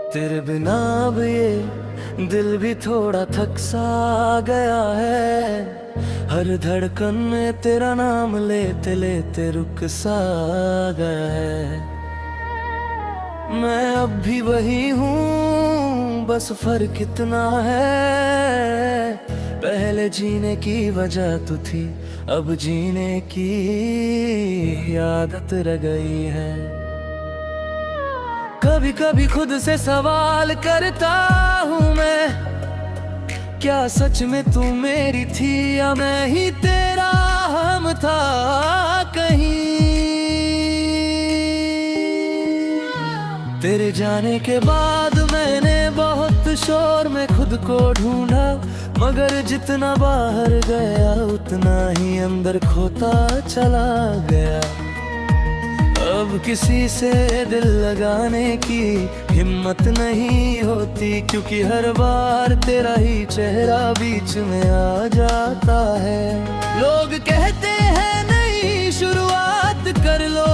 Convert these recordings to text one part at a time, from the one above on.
तेरे बिना अब ये दिल भी थोड़ा थक सा गया है। हर धड़कन में तेरा नाम लेते लेते रुक सा गया है। मैं अब भी वही हूँ, बस फर्क इतना है। पहले जीने की वजह तो थी, अब जीने की आदत रह गई है। कभी कभी खुद से सवाल करता हूँ मैं, क्या सच में तू मेरी थी या मैं ही तेरा हम था कहीं। तेरे जाने के बाद मैंने बहुत शोर में खुद को ढूंढा, मगर जितना बाहर गया उतना ही अंदर खोता चला गया। अब किसी से दिल लगाने की हिम्मत नहीं होती, क्योंकि हर बार तेरा ही चेहरा बीच में आ जाता है। लोग कहते हैं नई शुरुआत कर लो,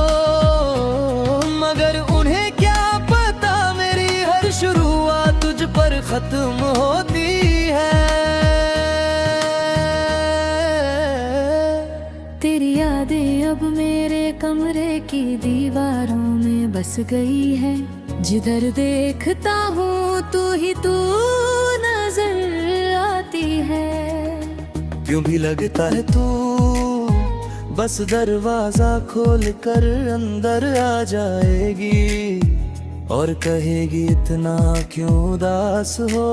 मगर उन्हें क्या पता मेरी हर शुरुआत तुझ पर खत्म होती है। तेरी यादें अब मेरे कमरे की दीवारों में बस गई है। जिधर देखता हूँ तू ही तू नजर आती है। क्यों भी लगता है तू बस दरवाजा खोल कर अंदर आ जाएगी और कहेगी इतना क्यों उदास हो,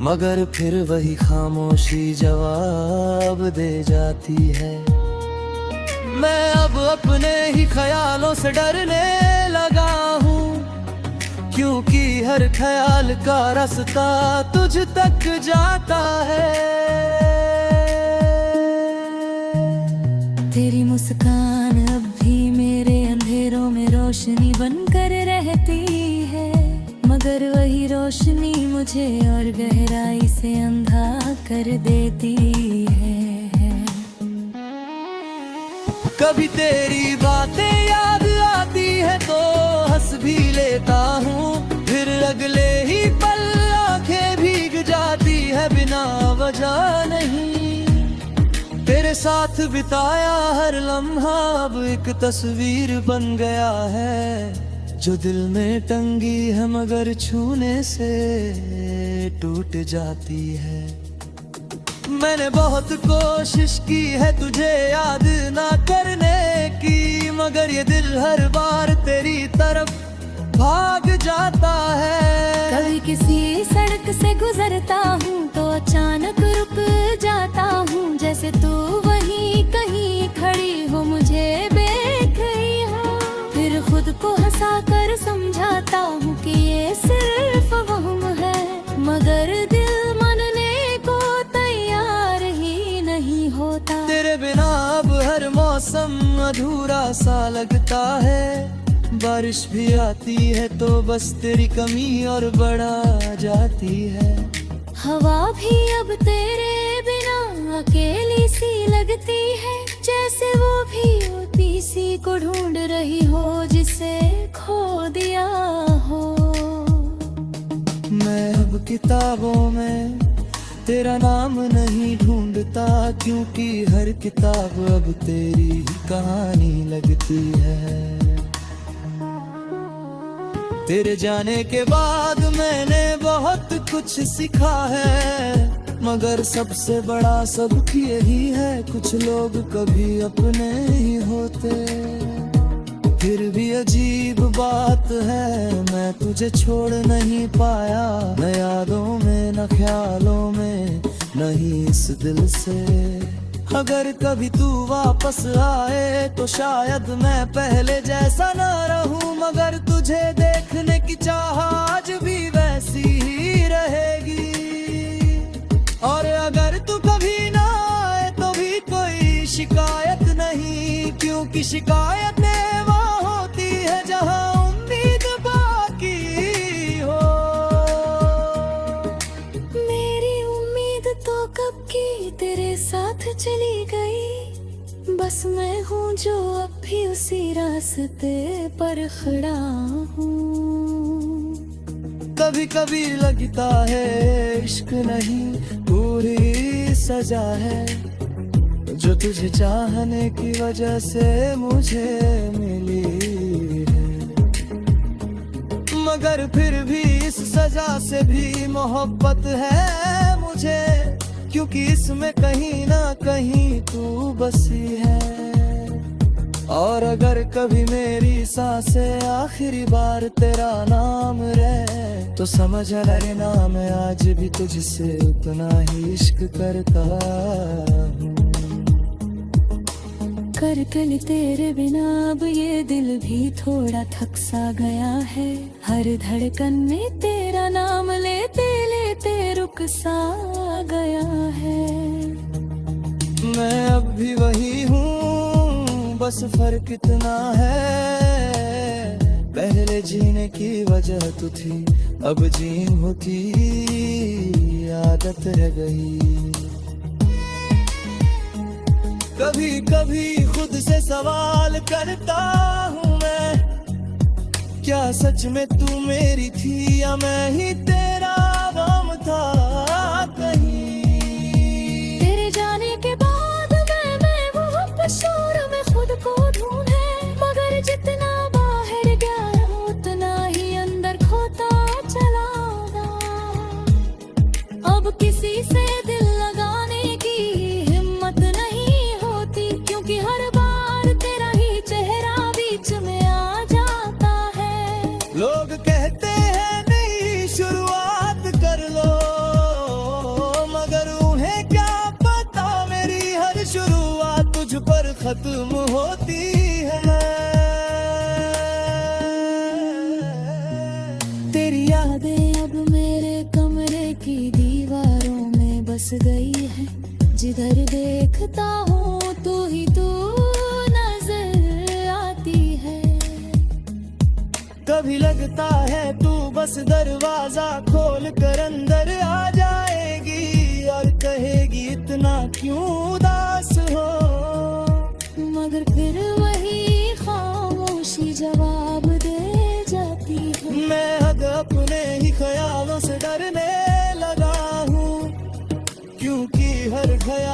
मगर फिर वही खामोशी जवाब दे जाती है। मैं अब अपने ही ख्यालों से डरने लगा हूँ, क्योंकि हर ख्याल का रास्ता तुझ तक जाता है। तेरी मुस्कान अब भी मेरे अंधेरों में रोशनी बनकर रहती है, मगर वही रोशनी मुझे और गहराई से अंधा कर देती है। कभी तेरी बातें याद आती है तो हंस भी लेता हूँ, फिर अगले ही पल आंखें भीग जाती है बिना वजह नहीं। तेरे साथ बिताया हर लम्हा अब एक तस्वीर बन गया है, जो दिल में टंगी है मगर छूने से टूट जाती है। मैंने बहुत कोशिश की है तुझे याद ना करने की, मगर ये दिल हर बार तेरी तरफ भाग जाता है। कभी किसी सड़क से गुजरता हूँ तो अचानक रुक जाता हूँ, जैसे तू वहीं कहीं खड़ी हो मुझे देख रही हो। फिर खुद को हंसा कर समझाता हूँ कि ये सिर्फ वहम है, मगर दिल मानने को तैयार ही नहीं होता। तेरे बिना अब हर मौसम अधूरा सा लगता है। बारिश भी आती है तो बस तेरी कमी और बढ़ा जाती है। हवा भी अब तेरे बिना अकेली सी लगती है, जैसे वो भी होती सी को ढूंढ रही हो जिसे खो दिया हो। मैं अब किताबों में तेरा नाम नहीं ढूंढता, क्योंकि हर किताब अब तेरी ही कहानी लगती है। तेरे जाने के बाद मैंने बहुत कुछ सीखा है, मगर सबसे बड़ा सबक यही है, कुछ लोग कभी अपने ही होते। फिर भी अजीब बात है, मैं तुझे छोड़ नहीं पाया, न यादों में न ख्यालों में, नहीं इस दिल से। अगर कभी तू वापस आए तो शायद मैं पहले जैसा ना रहूं, मगर तुझे देखने की चाह आज भी वैसी ही रहेगी। और अगर तू कभी ना आए तो भी कोई शिकायत नहीं, क्योंकि शिकायतें वहाँ होती है जहाँ उम्मीद बाकी हो। मेरी उम्मीद तो कब की तेरे साथ चली गई, बस मैं हूँ जो अब भी उसी रास्ते पर खड़ा हूँ। कभी कभी लगता है इश्क नहीं पूरी सजा है, जो तुझे चाहने की वजह से मुझे मिली है। मगर फिर भी इस सजा से भी मोहब्बत है मुझे, क्योंकि इसमें कहीं ना कहीं तू बसी है। और अगर कभी मेरी सांसें आखिरी बार तेरा नाम रहे, तो समझ लेना मैं आज भी तुझसे उतना ही इश्क करता हूँ। कर कल तेरे बिना अब ये दिल भी थोड़ा थक सा गया है, हर धड़कन में तेरा नाम लेते लेते रुक सा गया है। मैं अब भी वही हूँ, बस फर्क इतना है, पहले जीने की वजह तू थी, अब जीन होती आदत रह गई। कभी कभी खुद से सवाल करता हूँ मैं, क्या सच में तू मेरी थी या मैं ही तेरा नाम था कहीं। तेरे जाने के बाद मैं वो शोर में खुद को ढूंढे, मगर जितना बाहर गया उतना ही अंदर खोता चला गया। अब किसी से दिल लगाने की हिम्मत नहीं होती, क्योंकि हर बार तेरा ही चेहरा बीच में आ जाता है। लोग कहते हैं नहीं शुरुआत कर लो, मगर उन्हें क्या पता मेरी हर शुरुआत तुझ पर खत्म होती है। तेरी यादें अब मेरे कमरे की दीवारों में बस गई है, जिधर देखता हूँ तू ही तू नजर आती है। कभी लगता है तू बस दरवाजा खोल कर अंदर आ जाएगी और कहेगी इतना क्यों उदास हो, मगर फिर वही खामोशी जवाब दे जाती है। मैं हद अपने ही ख्यालों से डरने लगा हूँ, क्योंकि हर ख्याल